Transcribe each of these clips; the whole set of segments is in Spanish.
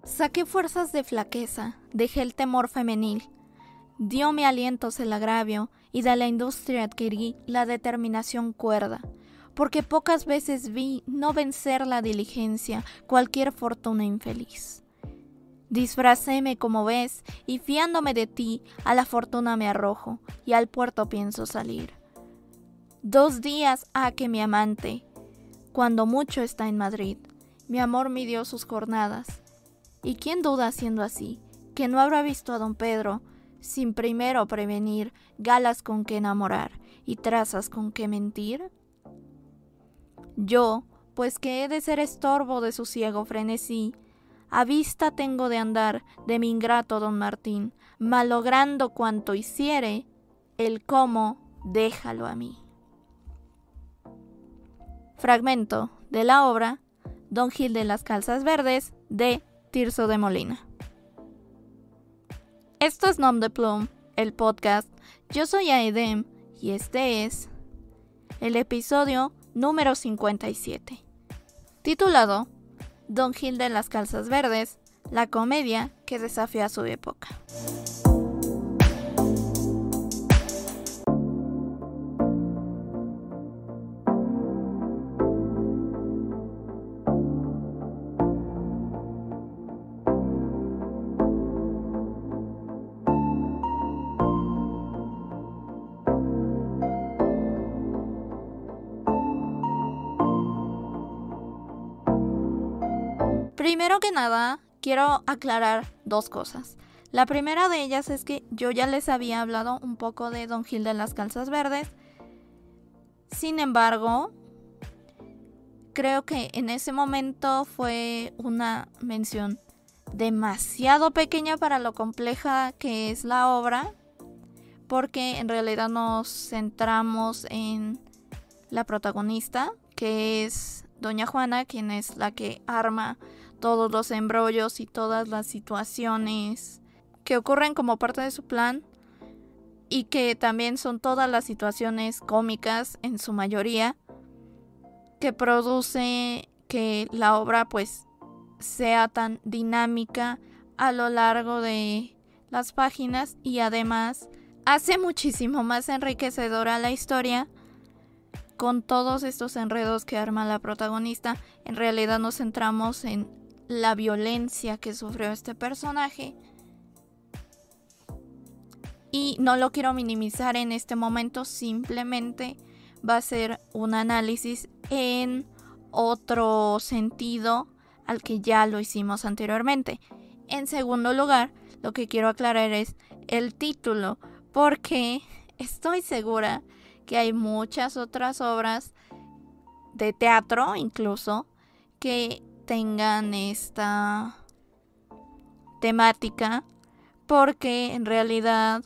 Saqué fuerzas de flaqueza, dejé el temor femenil. Dióme alientos el agravio y de la industria adquirí la determinación cuerda, porque pocas veces vi no vencer la diligencia cualquier fortuna infeliz. Disfracéme como ves y fiándome de ti a la fortuna me arrojo y al puerto pienso salir. 2 días ha que mi amante, cuando mucho está en Madrid, mi amor midió sus jornadas. ¿Y quién duda siendo así, que no habrá visto a don Pedro, sin primero prevenir galas con que enamorar y trazas con que mentir? Yo, pues que he de ser estorbo de su ciego frenesí, a vista tengo de andar de mi ingrato don Martín, malogrando cuanto hiciere, el cómo déjalo a mí. Fragmento de la obra Don Gil de las Calzas Verdes de Tirso de Molina. Esto es Nom de Plume, el podcast. Yo soy Aedem y este es el episodio número 57, titulado Don Gil de las Calzas Verdes, la comedia que desafía a su época. Primero que nada, quiero aclarar 2 cosas. La primera de ellas es que yo ya les había hablado un poco de Don Gil de las Calzas Verdes. Sin embargo, creo que en ese momento fue una mención demasiado pequeña para lo compleja que es la obra, porque en realidad nos centramos en la protagonista, que es Doña Juana, quien es la que arma todos los embrollos y todas las situaciones que ocurren como parte de su plan, y que también son todas las situaciones cómicas en su mayoría, que produce que la obra pues sea tan dinámica a lo largo de las páginas, y además hace muchísimo más enriquecedora la historia con todos estos enredos que arma la protagonista. En realidad nos centramos en la violencia que sufrió este personaje y no lo quiero minimizar en este momento, simplemente va a ser un análisis en otro sentido al que ya lo hicimos anteriormente. En segundo lugar, lo que quiero aclarar es el título, porque estoy segura que hay muchas otras obras de teatro incluso que tengan esta temática, porque en realidad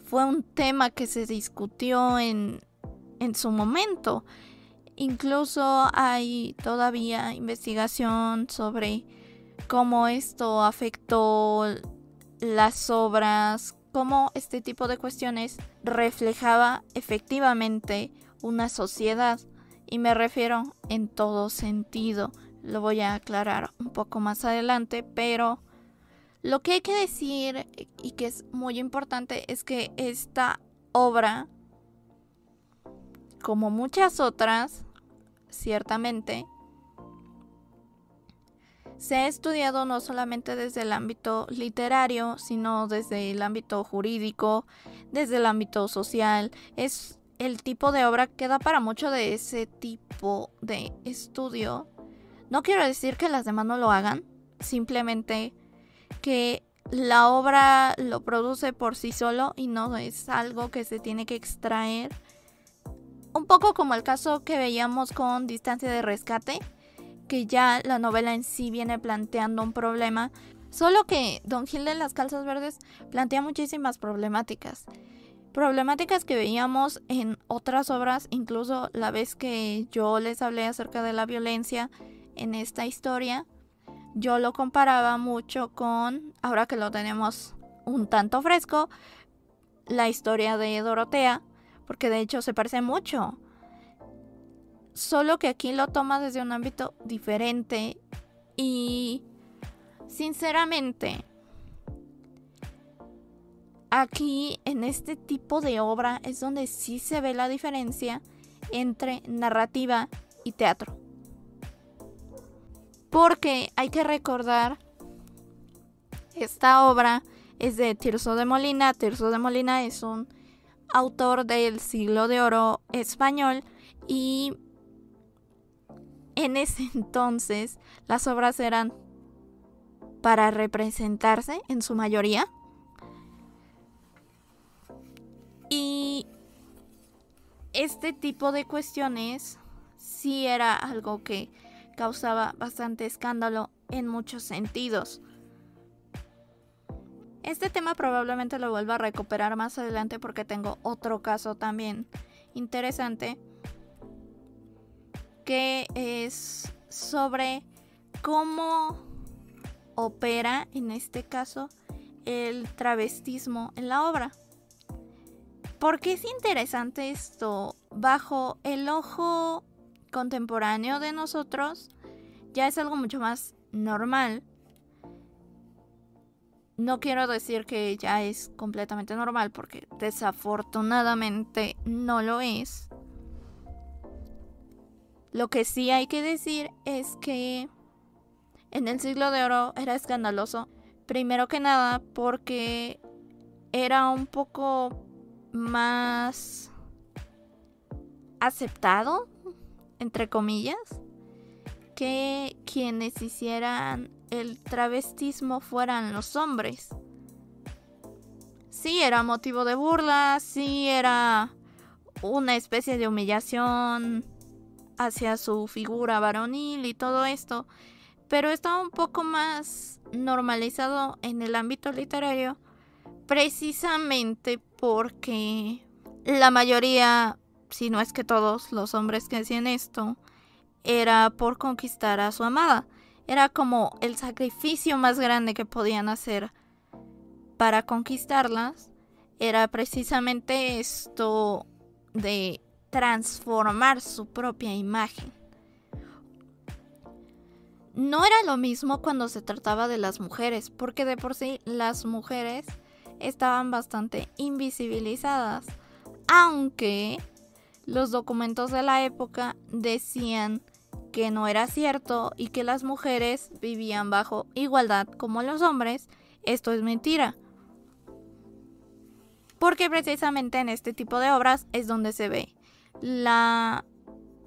fue un tema que se discutió en su momento. Incluso hay todavía investigación sobre cómo esto afectó las obras, cómo este tipo de cuestiones reflejaba efectivamente una sociedad. Y me refiero en todo sentido. Lo voy a aclarar un poco más adelante, pero lo que hay que decir y que es muy importante es que esta obra, como muchas otras, ciertamente, se ha estudiado no solamente desde el ámbito literario, sino desde el ámbito jurídico, desde el ámbito social. Es el tipo de obra que da para mucho de ese tipo de estudio. No quiero decir que las demás no lo hagan, simplemente que la obra lo produce por sí solo y no es algo que se tiene que extraer. Un poco como el caso que veíamos con Distancia de Rescate, que ya la novela en sí viene planteando un problema, solo que Don Gil de las Calzas Verdes plantea muchísimas problemáticas que veíamos en otras obras. Incluso la vez que yo les hablé acerca de la violencia en esta historia, yo lo comparaba mucho con, ahora que lo tenemos un tanto fresco, la historia de Dorotea, porque de hecho se parece mucho. Solo que aquí lo toma desde un ámbito diferente Y sinceramente, aquí en este tipo de obra es donde sí se ve la diferencia entre narrativa y teatro. Porque hay que recordar, esta obra es de Tirso de Molina. Tirso de Molina es un autor del Siglo de Oro español y en ese entonces las obras eran para representarse en su mayoría. Y este tipo de cuestiones sí era algo que causaba bastante escándalo en muchos sentidos. Este tema probablemente lo vuelva a recuperar más adelante porque tengo otro caso también interesante que es sobre cómo opera en este caso el travestismo en la obra. ¿Por qué es interesante esto? Bajo el ojo contemporáneo de nosotros ya es algo mucho más normal. No quiero decir que ya es completamente normal porque desafortunadamente no lo es. Lo que sí hay que decir es que en el Siglo de Oro era escandaloso. Primero que nada porque era un poco más aceptado, entre comillas, que quienes hicieran el travestismo fueran los hombres. Sí era motivo de burla, sí era una especie de humillación hacia su figura varonil y todo esto, pero estaba un poco más normalizado en el ámbito literario, precisamente porque la mayoría, si no es que todos los hombres que hacían esto, era por conquistar a su amada. Era como el sacrificio más grande que podían hacer para conquistarlas. Era precisamente esto de transformar su propia imagen. No era lo mismo cuando se trataba de las mujeres, porque de por sí las mujeres estaban bastante invisibilizadas, aunque los documentos de la época decían que no era cierto y que las mujeres vivían bajo igualdad como los hombres. Esto es mentira, porque precisamente en este tipo de obras es donde se ve la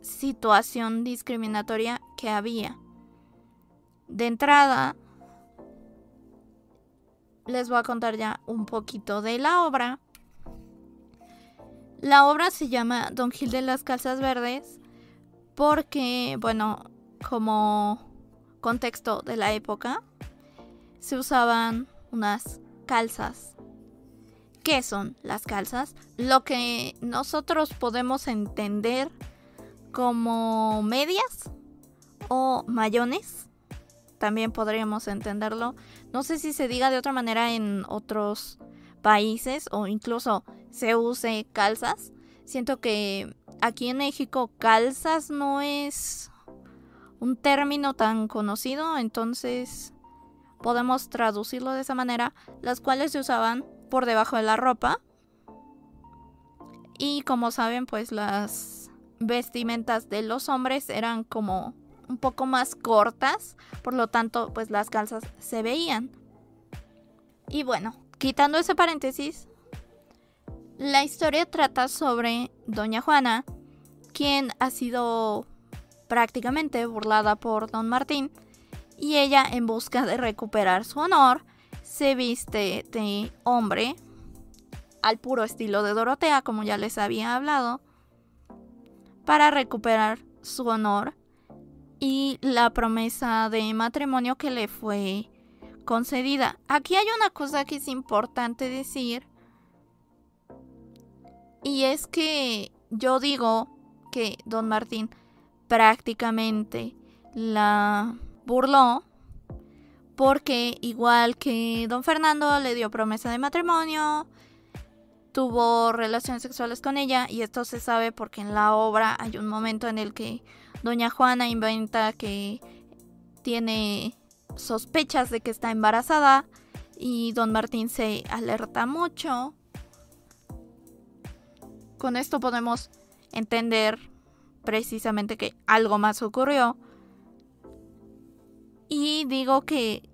situación discriminatoria que había. De entrada, les voy a contar ya un poquito de la obra. La obra se llama Don Gil de las Calzas Verdes porque, bueno, como contexto de la época, se usaban unas calzas. ¿Qué son las calzas? Lo que nosotros podemos entender como medias o mayones, también podríamos entenderlo. No sé si se diga de otra manera en otros países o incluso se use calzas. Siento que aquí en México calzas no es un término tan conocido, entonces podemos traducirlo de esa manera, las cuales se usaban por debajo de la ropa. Y como saben, pues las vestimentas de los hombres eran como un poco más cortas, por lo tanto, pues las calzas se veían. Y bueno, quitando ese paréntesis, la historia trata sobre Doña Juana, quien ha sido prácticamente burlada por Don Martín, y ella, en busca de recuperar su honor, se viste de hombre al puro estilo de Dorotea, como ya les había hablado, para recuperar su honor y la promesa de matrimonio que le fue concedida. Aquí hay una cosa que es importante decir, y es que yo digo que Don Martín prácticamente la burló, porque igual que Don Fernando le dio promesa de matrimonio, tuvo relaciones sexuales con ella, y esto se sabe porque en la obra hay un momento en el que Doña Juana inventa que tiene sospechas de que está embarazada y don Martín se alerta mucho. Con esto podemos entender precisamente que algo más ocurrió. Y digo que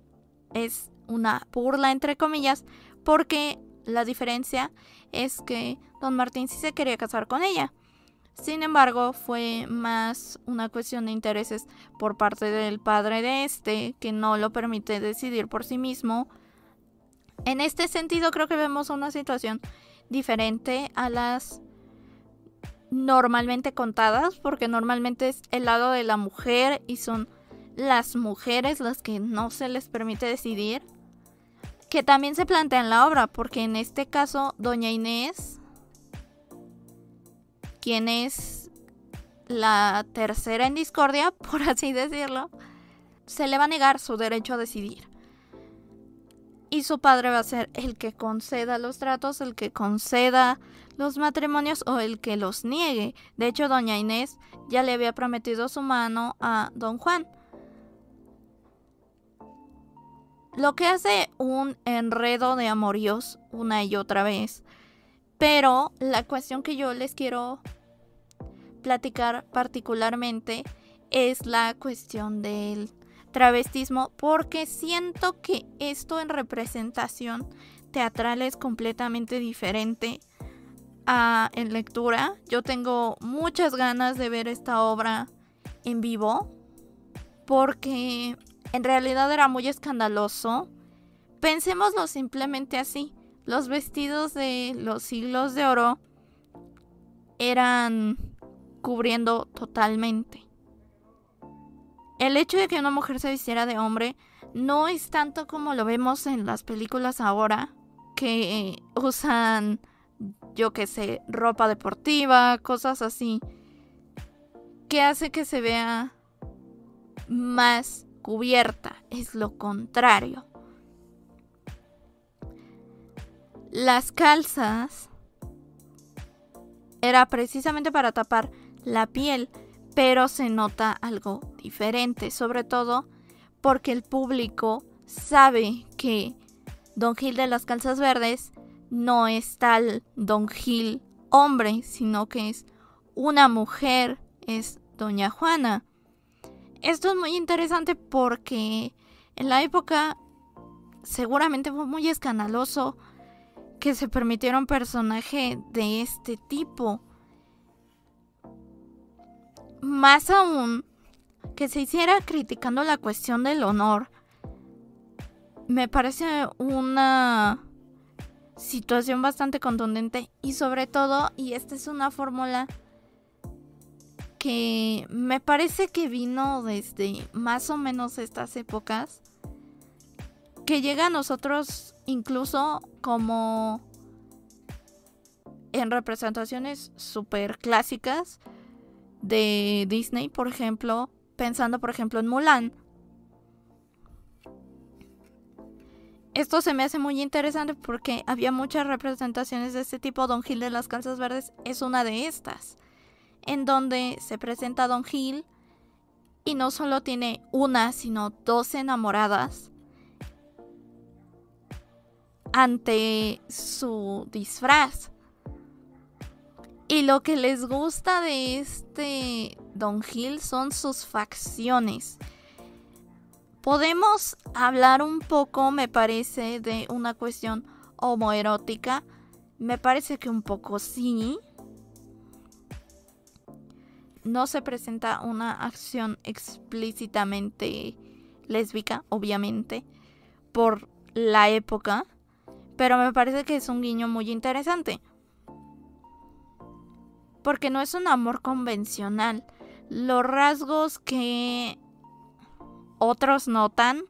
es una burla entre comillas porque la diferencia es que don Martín sí se quería casar con ella. Sin embargo, fue más una cuestión de intereses por parte del padre de que no lo permite decidir por sí mismo. En este sentido, creo que vemos una situación diferente a las normalmente contadas, porque normalmente es el lado de la mujer y son las mujeres las que no se les permite decidir, que también se plantea en la obra, porque en este caso doña Inés, quien es la tercera en discordia, por así decirlo, se le va a negar su derecho a decidir. Y su padre va a ser el que conceda los tratos, el que conceda los matrimonios o el que los niegue. De hecho, doña Inés ya le había prometido su mano a don Juan. Lo que hace un enredo de amoríos una y otra vez. Pero la cuestión que yo les quiero platicar particularmente es la cuestión del travestismo, porque siento que esto en representación teatral es completamente diferente a en lectura. Yo tengo muchas ganas de ver esta obra en vivo porque en realidad era muy escandaloso. Pensémoslo simplemente así. Los vestidos de los siglos de oro eran cubriendo totalmente. El hecho de que una mujer se vistiera de hombre no es tanto como lo vemos en las películas ahora, que usan, yo qué sé, ropa deportiva, cosas así, que hace que se vea más cubierta. Es lo contrario. Las calzas era precisamente para tapar la piel, pero se nota algo diferente, sobre todo porque el público sabe que Don Gil de las Calzas Verdes no es tal Don Gil hombre, sino que es una mujer, es Doña Juana. Esto es muy interesante porque en la época seguramente fue muy escandaloso que se permitiera un personaje de este tipo. Más aún, que se hiciera criticando la cuestión del honor. Me parece una situación bastante contundente y sobre todo, y esta es una fórmula que me parece que vino desde más o menos estas épocas, que llega a nosotros incluso como en representaciones súper clásicas de Disney, por ejemplo, pensando por ejemplo en Mulan. Esto se me hace muy interesante porque había muchas representaciones de este tipo. Don Gil de las Calzas Verdes es una de estas, en donde se presenta a Don Gil y no solo tiene una, sino 2 enamoradas ante su disfraz. Y lo que les gusta de este Don Gil son sus facciones. Podemos hablar un poco, me parece, de una cuestión homoerótica. Me parece que un poco sí. No se presenta una acción explícitamente lésbica, obviamente, por la época. Pero me parece que es un guiño muy interesante. Porque no es un amor convencional. Los rasgos que otros notan,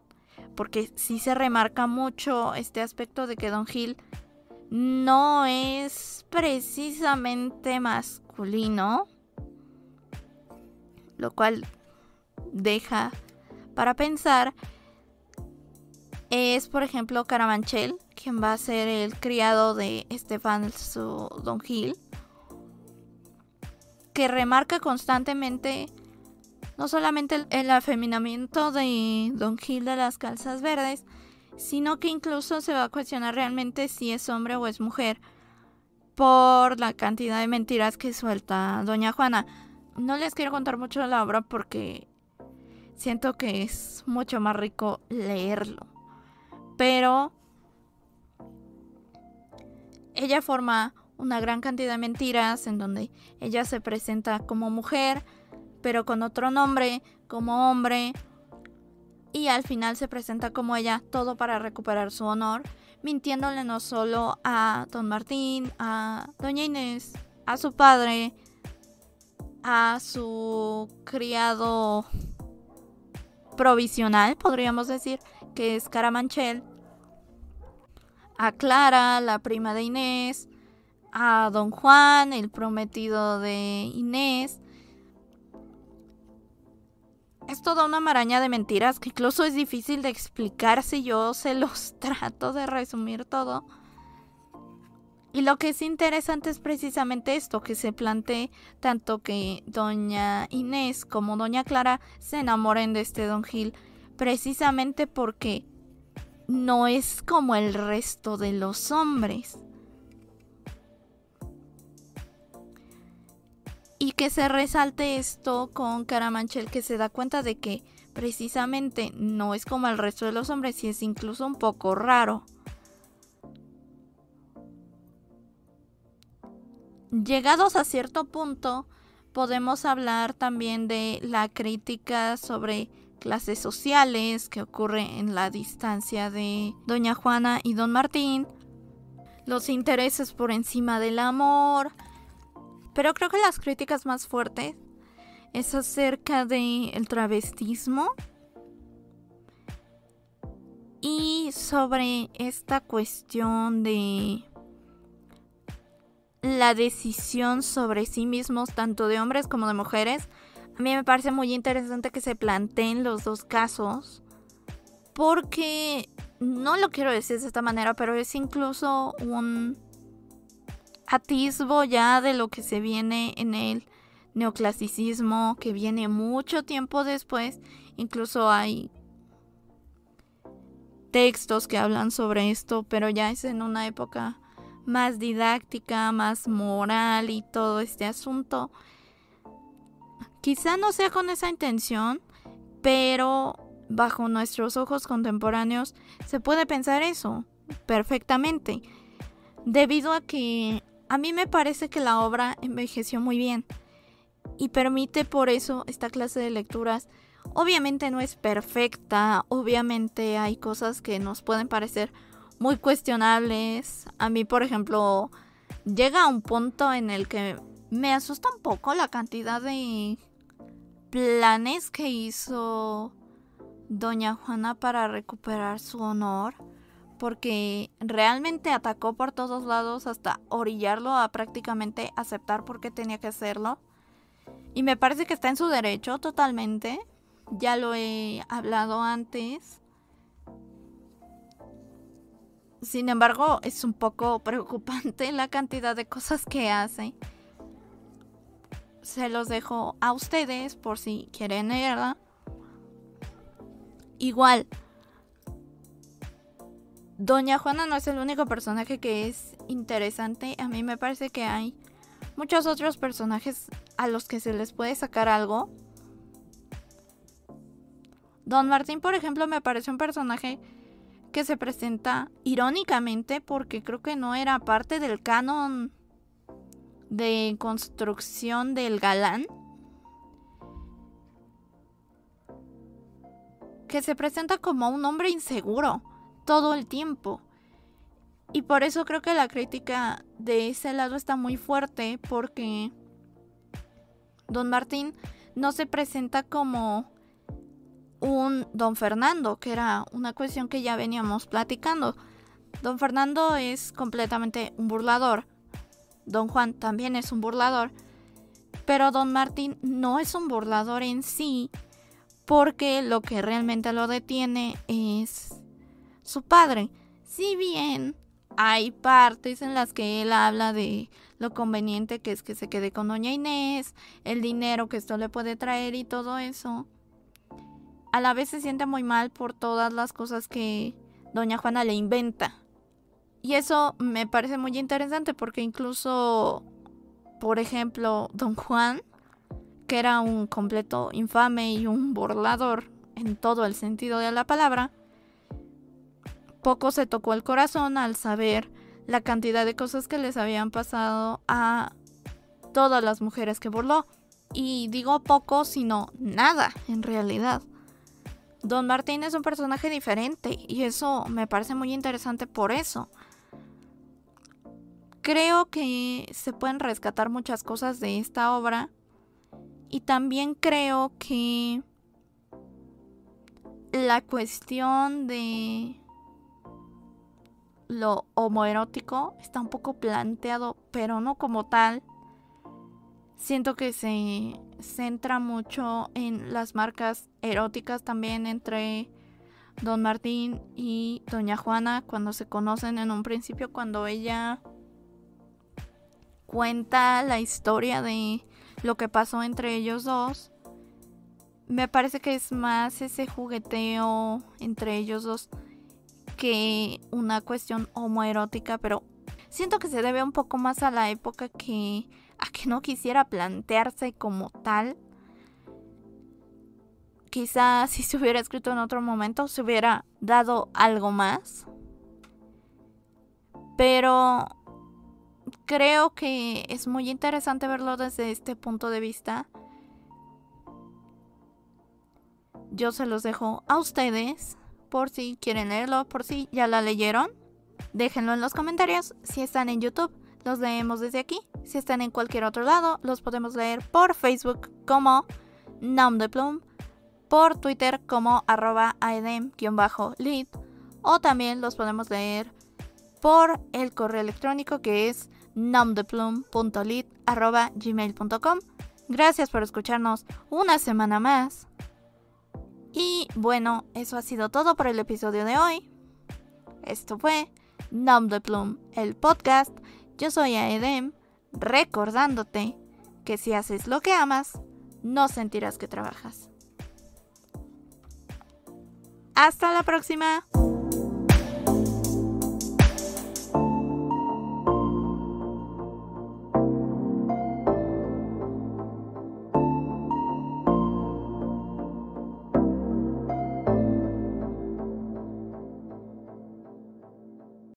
porque sí se remarca mucho este aspecto de que Don Gil no es precisamente masculino, lo cual deja para pensar, es por ejemplo Carabanchel, quien va a ser el criado de Estefan su Don Gil, que remarca constantemente no solamente el afeminamiento de Don Gil de las Calzas Verdes, sino que incluso se va a cuestionar realmente si es hombre o es mujer por la cantidad de mentiras que suelta Doña Juana. No les quiero contar mucho de la obra porque siento que es mucho más rico leerlo, pero ella forma una gran cantidad de mentiras en donde ella se presenta como mujer, pero con otro nombre, como hombre, y al final se presenta como ella, todo para recuperar su honor, mintiéndole no solo a Don Martín, a Doña Inés, a su padre, a su criado provisional, podríamos decir, que es Carabanchel, a Clara, la prima de Inés, a Don Juan, el prometido de Inés. Es toda una maraña de mentiras que incluso es difícil de explicar si yo se los trato de resumir todo. Y lo que es interesante es precisamente esto, que se plantee tanto que Doña Inés como Doña Clara se enamoren de este Don Gil, precisamente porque no es como el resto de los hombres. Y que se resalte esto con Carabanchel, que se da cuenta de que precisamente no es como el resto de los hombres y es incluso un poco raro. Llegados a cierto punto, podemos hablar también de la crítica sobre clases sociales que ocurre en la distancia de Doña Juana y Don Martín, los intereses por encima del amor. Pero creo que las críticas más fuertes es acerca del travestismo y sobre esta cuestión de la decisión sobre sí mismos, tanto de hombres como de mujeres. A mí me parece muy interesante que se planteen los dos casos, porque no lo quiero decir de esta manera, pero es incluso un atisbo ya de lo que se viene en el neoclasicismo, que viene mucho tiempo después. Incluso hay textos que hablan sobre esto, pero ya es en una época más didáctica, más moral y todo este asunto. Quizá no sea con esa intención, pero bajo nuestros ojos contemporáneos se puede pensar eso perfectamente, debido a que a mí me parece que la obra envejeció muy bien y permite por eso esta clase de lecturas. Obviamente no es perfecta, obviamente hay cosas que nos pueden parecer muy cuestionables. A mí, por ejemplo, llega a un punto en el que me asusta un poco la cantidad de planes que hizo Doña Juana para recuperar su honor, porque realmente atacó por todos lados hasta orillarlo a prácticamente aceptar por qué tenía que hacerlo. Y me parece que está en su derecho totalmente. Ya lo he hablado antes. Sin embargo, es un poco preocupante la cantidad de cosas que hace. Se los dejo a ustedes por si quieren leerla. Igual, Doña Juana no es el único personaje que es interesante. A mí me parece que hay muchos otros personajes a los que se les puede sacar algo. Don Martín, por ejemplo, me parece un personaje que se presenta irónicamente porque creo que no era parte del canon de construcción del galán, que se presenta como un hombre inseguro todo el tiempo. Y por eso creo que la crítica de ese lado está muy fuerte, porque Don Martín no se presenta como un Don Fernando, que era una cuestión que ya veníamos platicando. Don Fernando es completamente un burlador. Don Juan también es un burlador. Pero Don Martín no es un burlador en sí, porque lo que realmente lo detiene es su padre. Si bien hay partes en las que él habla de lo conveniente que es que se quede con doña Inés, el dinero que esto le puede traer y todo eso. A la vez se siente muy mal por todas las cosas que doña Juana le inventa. Y eso me parece muy interesante porque incluso, por ejemplo, don Juan, que era un completo infame y un burlador en todo el sentido de la palabra, poco se tocó el corazón al saber la cantidad de cosas que les habían pasado a todas las mujeres que burló. Y digo poco, sino nada, en realidad. Don Martín es un personaje diferente y eso me parece muy interesante por eso. Creo que se pueden rescatar muchas cosas de esta obra y también creo que la cuestión de lo homoerótico está un poco planteado, pero no como tal. Siento que se centra mucho en las marcas eróticas también entre don Martín y doña Juana cuando se conocen en un principio, cuando ella cuenta la historia de lo que pasó entre ellos dos. Me parece que es más ese jugueteo entre ellos dos que una cuestión homoerótica, pero siento que se debe un poco más a la época a que no quisiera plantearse como tal. Quizás si se hubiera escrito en otro momento se hubiera dado algo más, pero creo que es muy interesante verlo desde este punto de vista. Yo se los dejo a ustedes por si quieren leerlo, por si ya la leyeron. Déjenlo en los comentarios. Si están en YouTube, los leemos desde aquí. Si están en cualquier otro lado, los podemos leer por Facebook como Nom de Plume, por Twitter como @aedem_lead, o también los podemos leer por el correo electrónico que es nomdeplume.lead@gmail.com. Gracias por escucharnos una semana más. Y bueno, eso ha sido todo por el episodio de hoy. Esto fue Nom de Plume, el podcast. Yo soy Aedem, recordándote que si haces lo que amas, no sentirás que trabajas. Hasta la próxima.